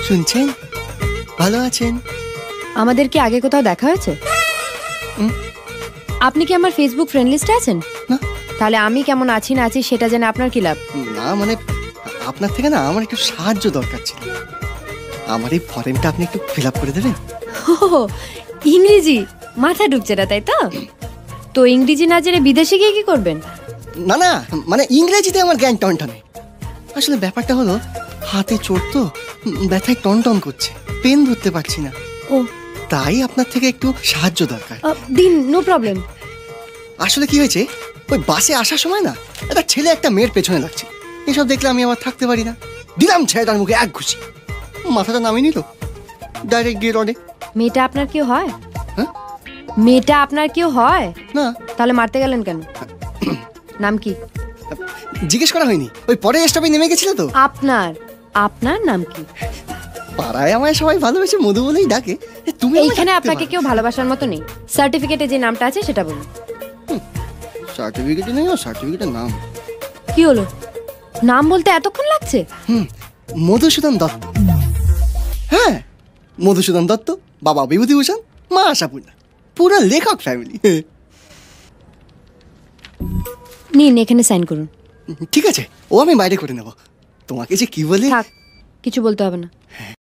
শুনছেন? ভালো আছেন? আমাদের কি আগে কোথাও দেখা হয়েছে? আপনি কি আমার ফেসবুক ফ্রেন্ড লিস্টে আছেন? না। তাহলে আমি কেমন আছি না আছি সেটা জেনে আপনার কি লাভ? না মানে আপনার থেকে না আমার একটু সাহায্য দরকার ছিল। আমার এই ফর্মটা আপনি একটু ফিল আপ করে দেবেন? ও ইংরেজি মাথা ঢুকছে না, তাই তো? তো ইংরেজি না জেনে বিদেশে গিয়ে কি করবেন? না না, মানে ইংরেজিতে আমার জ্ঞান টনটনে। আসলে ব্যাপারটা হলো হাতে চোট তো, ব্যথায় টনটন করছে, পেন ধরতে পারছি না। ও তাই আপনার থেকে একটু সাহায্য দরকার। দিন, নো প্রবলেম। আসলে কি হয়েছে, ওই বাসে আসার সময় না একটা ছেলে একটা মেয়ের পেছনে লাগছে। এসব দেখলে আমি আবার থাকতে পারি না। দিলাম ছেলেটার মুখে এক ঘুষি, মাথাটা নামিয়ে নিল, ডাইরেক্ট গিয়ে রডে। মেয়েটা আপনার কেউ হয়? হ্যাঁ? মেয়েটা আপনার কেউ হয়? না। তাহলে মারতে গেলেন কেন? নাম কি? জিজ্ঞেস করা হয়নি, ওই পরে স্টপে নেমে গেছিল তো। আপনার আপনার নাম কি? পাড়ায় আমায় সবাই ভালোবেসে মধু বলেই ডাকে। তুমি এইখানে আপনাকে কেউ ভালোবাসার মতো নেই। সার্টিফিকেটে যে নামটা আছে সেটা বলুন। সার্টিফিকেটে নেই, সার্টিফিকেটের নাম কি হলো? নাম বলতে এতক্ষণ লাগছে? মধুসূদন দত্ত। হ্যাঁ, মধুসূদন দত্ত, বাবা বিভূতিভূষণ, মা আশাপূর্ণা, পুরো লেখক ফ্যামিলি। নিন, এখানে সাইন করুন। ঠিক আছে, ও আমি বাইরে করে নেব। তোমাকে যে কি বলে থাক, কিছু বলতে হবে না।